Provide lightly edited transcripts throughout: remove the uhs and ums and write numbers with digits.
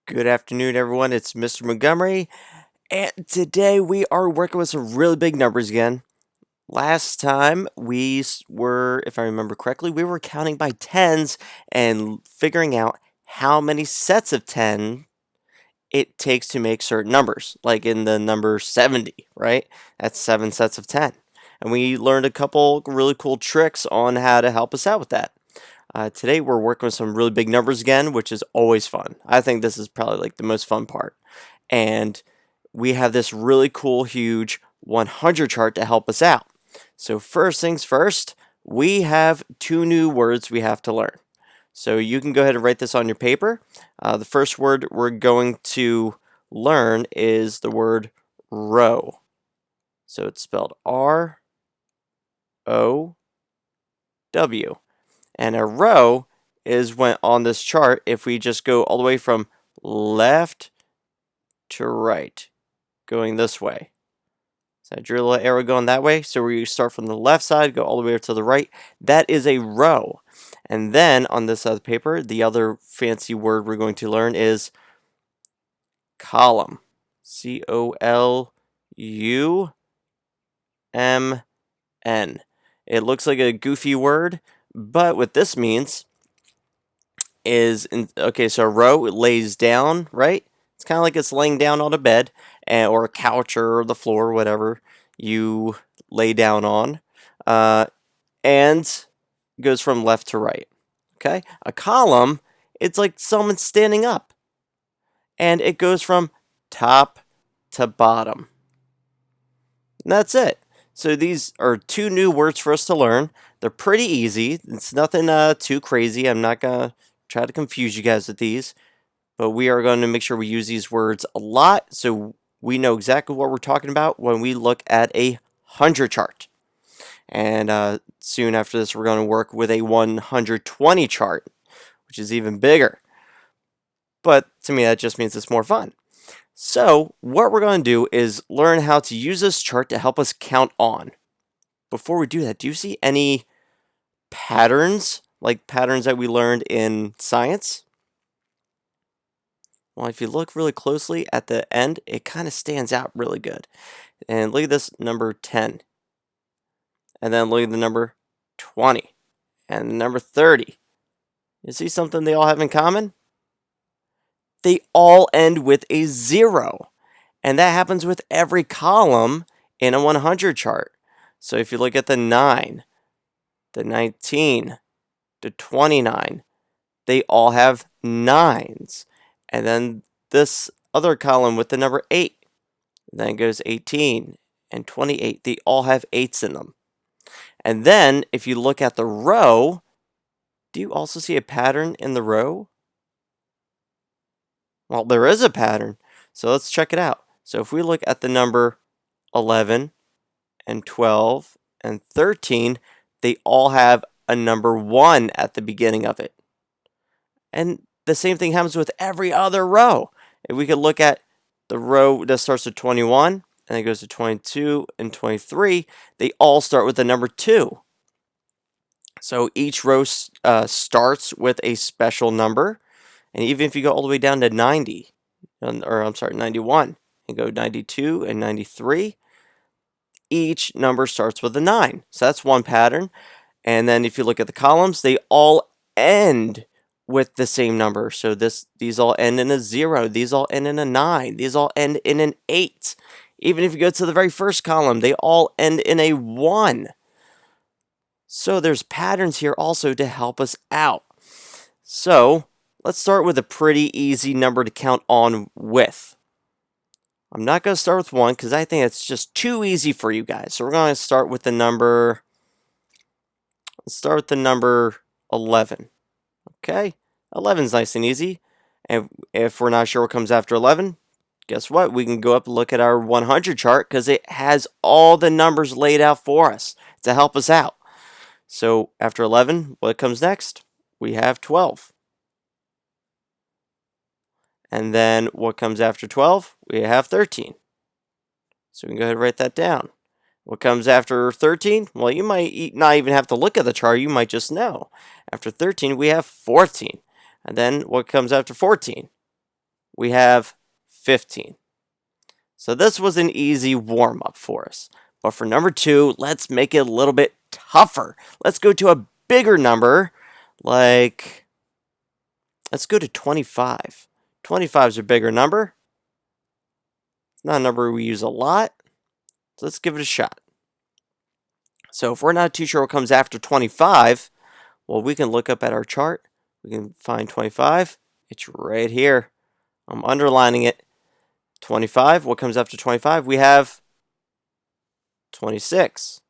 Good afternoon, everyone. It's Mr. Montgomery, and today we are working with some really big numbers again. Last time were, if I remember correctly, we were counting by tens and figuring out how many sets of 10 it takes to make certain numbers, like in the number 70, right? That's 7 sets of 10. And we learned a couple really cool tricks on how to help us out with that. Today we're working with some really big numbers again, which is always fun. I think this is probably like the most fun part. And we have this really cool, huge 100 chart to help us out. So first things first, we have two new words we have to learn. So you can go ahead and write this on your paper. The first word we're going to learn is the word row. So it's spelled R-O-W. And a row is when on this chart, if we just go all the way from left to right, going this way. So I drew a little arrow going that way. So we start from the left side, go all the way to the right. That is a row. And then on this side of the paper, the other fancy word we're going to learn is column. C-O-L-U-M-N. It looks like a goofy word, but what this means is, okay, so a row, it lays down, right? It's kind of like it's laying down on a bed or a couch or the floor, whatever you lay down on, and goes from left to right. Okay, a column, it's like someone standing up, and it goes from top to bottom. And that's it. So these are two new words for us to learn. They're pretty easy. It's nothing too crazy. I'm not going to try to confuse you guys with these, but we are going to make sure we use these words a lot so we know exactly what we're talking about when we look at a 100 chart. And soon after this, we're going to work with a 120 chart, which is even bigger. But to me, that just means it's more fun. So what we're going to do is learn how to use this chart to help us count on. Before we do that, do you see any patterns, like patterns that we learned in science? Well, if you look really closely at the end, it kind of stands out really good. And look at this number 10. And then look at the number 20. And the number 30. You see something they all have in common? They all end with a 0. And that happens with every column in a 100 chart. So if you look at the 9, the 19, the 29, they all have 9s. And then this other column with the number 8, then it goes 18 and 28. They all have 8s in them. And then if you look at the row, do you also see a pattern in the row? Well, there is a pattern. So let's check it out. So if we look at the number 11 and 12 and 13, they all have a number 1 at the beginning of it. And the same thing happens with every other row. If we could look at the row that starts with 21 and it goes to 22 and 23, they all start with the number 2. So each row starts with a special number. And even if you go all the way down to 90, or I'm sorry, 91, and go 92 and 93, each number starts with a 9. So that's one pattern. And then if you look at the columns, they all end with the same number. So these all end in a 0. These all end in a 9. These all end in an 8. Even if you go to the very first column, they all end in a 1. So there's patterns here also to help us out. So let's start with a pretty easy number to count on with. I'm not going to start with 1 because I think it's just too easy for you guys. So we're going to start with the number, let's start with the number 11. Okay, 11 is nice and easy. And if we're not sure what comes after 11, guess what? We can go up and look at our 100 chart because it has all the numbers laid out for us to help us out. So after 11, what comes next? We have 12. And then what comes after 12? We have 13. So we can go ahead and write that down. What comes after 13? Well, you might not even have to look at the chart. You might just know. After 13, we have 14. And then what comes after 14? we have 15. So this was an easy warm-up for us. But for number 2, let's make it a little bit tougher. Let's go to a bigger number, like, let's go to 25. 25 is a bigger number. It's not a number we use a lot, so let's give it a shot. So if we're not too sure what comes after 25, well, we can look up at our chart. We can find 25. It's right here. I'm underlining it. 25. What comes after 25? We have 26.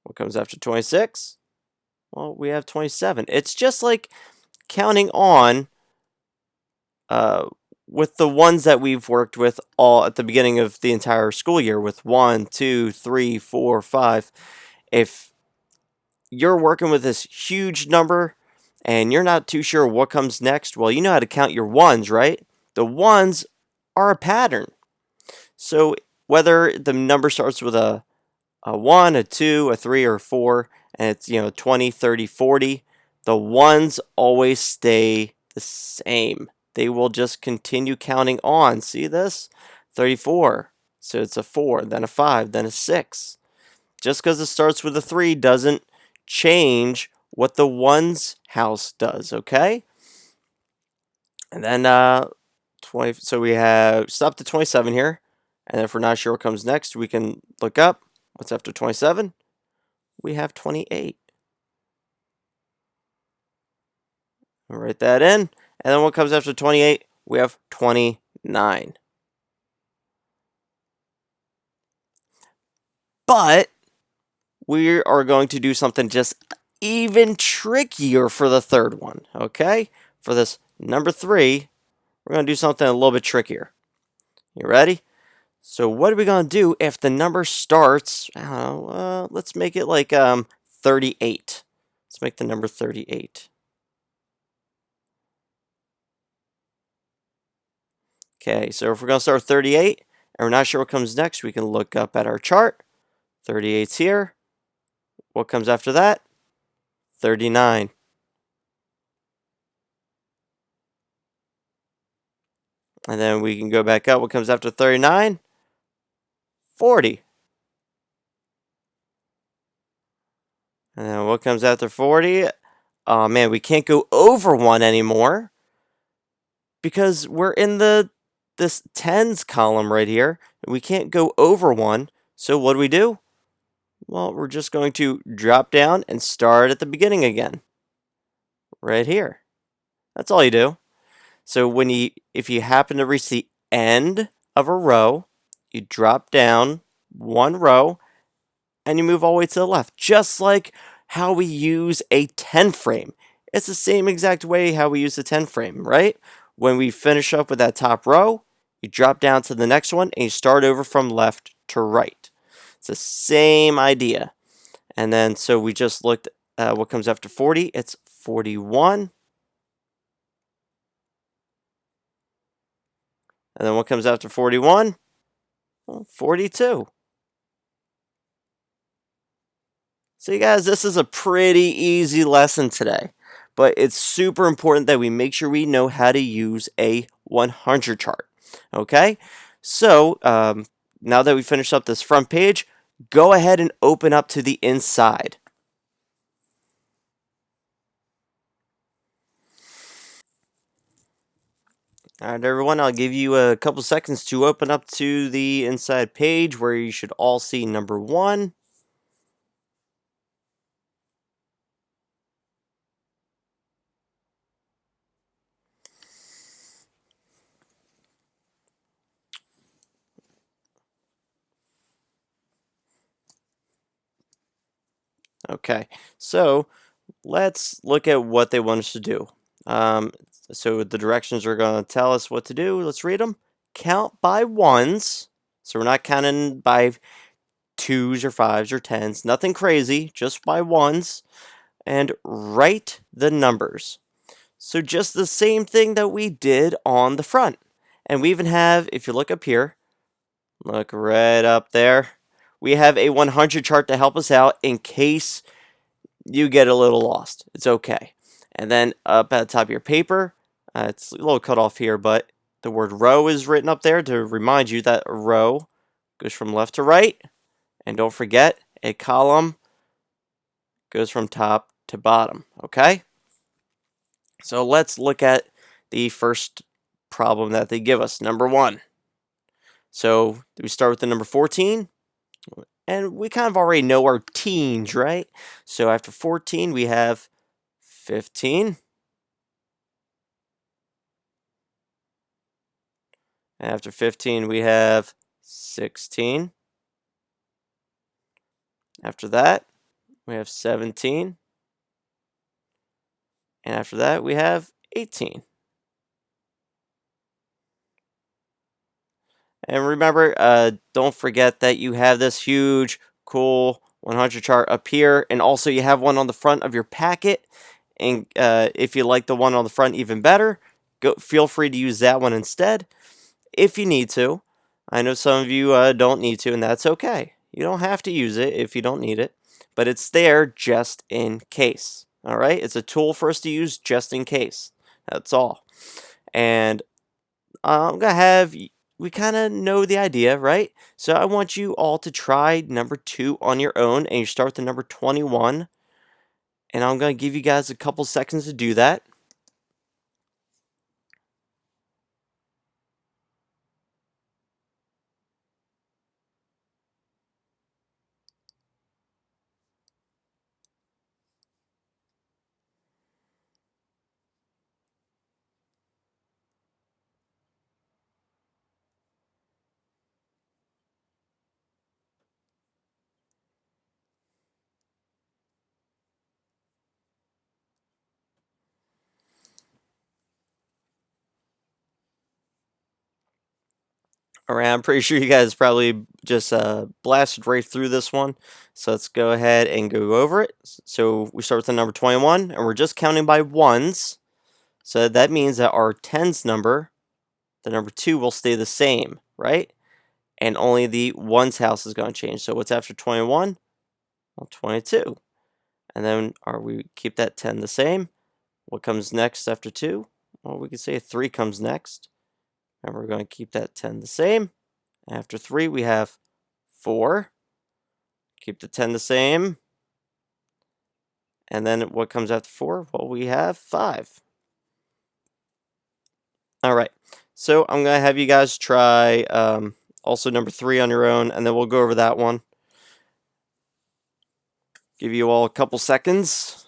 What comes after 26? Well, we have 27. It's just like counting on with the ones that we've worked with all at the beginning of the entire school year with 1, 2, 3, 4, 5. If you're working with this huge number and you're not too sure what comes next, well, you know how to count your ones, right? The ones are a pattern. So whether the number starts with a 1, a 2, a 3, or a 4, and it's 20, 30, 40, the ones always stay the same. They will just continue counting on. See this? 34. So it's a 4, then a 5, then a 6. Just because it starts with a 3 doesn't change what the ones house does, okay? And then 20. So we have stop to 27 here. And if we're not sure what comes next, we can look up what's after 27. We have 28. I'll write that in. And then what comes after 28? We have 29. But we are going to do something just even trickier for the third one, okay? For this number 3, we're going to do something a little bit trickier. You ready? So what are we going to do if the number starts, I don't know, let's make it like 38. Let's make the number 38. Okay, so if we're going to start with 38 and we're not sure what comes next, we can look up at our chart. 38's here. What comes after that? 39. And then we can go back up. What comes after 39? 40. And then what comes after 40? Oh man, we can't go over 1 anymore because we're in this tens column right here. We can't go over 1. So what do? Well, we're just going to drop down and start at the beginning again. Right here. That's all you do. So if you happen to reach the end of a row, you drop down 1 row and you move all the way to the left, just like how we use a 10 frame. It's the same exact way how we use the 10 frame, right? When we finish up with that top row, you drop down to the next one and you start over from left to right. It's the same idea. And then so we just looked at what comes after 40. It's 41. And then what comes after 41? Well, 42. So you guys, this is a pretty easy lesson today, but it's super important that we make sure we know how to use a 100 chart, okay? So now that we finished up this front page, go ahead and open up to the inside. All right, everyone, I'll give you a couple seconds to open up to the inside page where you should all see number 1. Okay, so let's look at what they want us to do. So the directions are going to tell us what to do. Let's read them. Count by ones. So we're not counting by 2s or 5s or 10s. Nothing crazy, just by ones. And write the numbers. So just the same thing that we did on the front. And we even have, if you look up here, look right up there, we have a 100 chart to help us out in case you get a little lost. It's okay. And then up at the top of your paper, it's a little cut off here, but the word row is written up there to remind you that a row goes from left to right. And don't forget, a column goes from top to bottom, okay? So let's look at the first problem that they give us, number 1. So we start with the number 14, and we kind of already know our teens, right? So after 14, we have 15. After 15, we have 16. After that, we have 17. And after that, we have 18. And remember, don't forget that you have this huge, cool 100 chart up here. And also you have one on the front of your packet. And if you like the one on the front even better, feel free to use that one instead if you need to. I know some of you don't need to, and that's okay. You don't have to use it if you don't need it. But it's there just in case. All right? It's a tool for us to use just in case. That's all. And I'm going to have, we kind of know the idea, right? So I want you all to try number 2 on your own, and you start with the number 21. And I'm going to give you guys a couple seconds to do that. All right, I'm pretty sure you guys probably just blasted right through this one. So let's go ahead and go over it. So we start with the number 21, and we're just counting by ones. So that means that our tens number, the number 2, will stay the same, right? And only the ones house is going to change. So what's after 21? Well, 22. And then we keep that 10 the same. What comes next after 2? Well, we could say 3 comes next. And we're going to keep that 10 the same. After 3, we have 4. Keep the 10 the same. And then what comes after 4? Well, we have 5. All right. So I'm going to have you guys try also number 3 on your own, and then we'll go over that one. Give you all a couple seconds.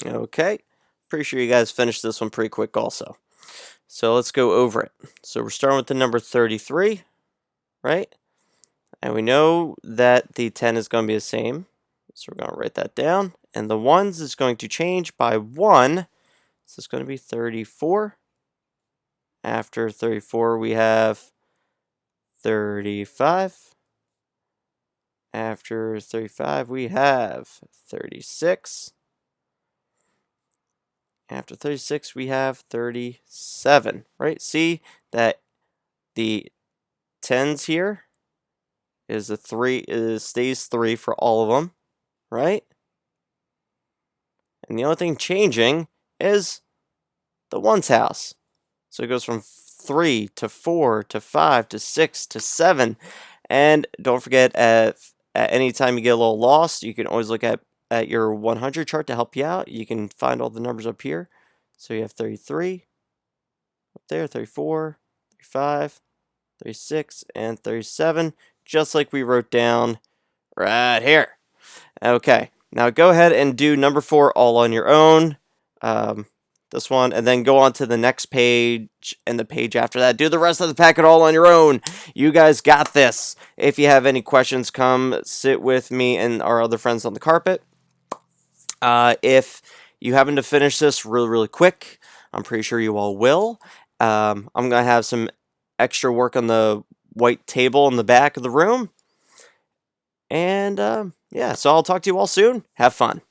Okay. Pretty sure you guys finished this one pretty quick also. So let's go over it. So we're starting with the number 33, right? And we know that the 10 is going to be the same. So we're going to write that down. And the ones is going to change by 1. So it's going to be 34. After 34, we have 35. After 35, we have 36. After 36, we have 37, right? See that the tens here is a 3, stays 3 for all of them, right? And the only thing changing is the ones house. So it goes from 3 to 4 to 5 to 6 to 7. And don't forget, at any time you get a little lost, you can always look at your 100 chart to help you out. You can find all the numbers up here. So you have 33 up there, 34, 35, 36, and 37, just like we wrote down right here. Okay, now go ahead and do number 4 all on your own. The this one, and then go on to the next page and the page after that. Do the rest of the packet all on your own. You guys got this. If you have any questions, come sit with me and our other friends on the carpet. If you happen to finish this really, really quick, I'm pretty sure you all will. I'm going to have some extra work on the white table in the back of the room. And yeah, so I'll talk to you all soon. Have fun.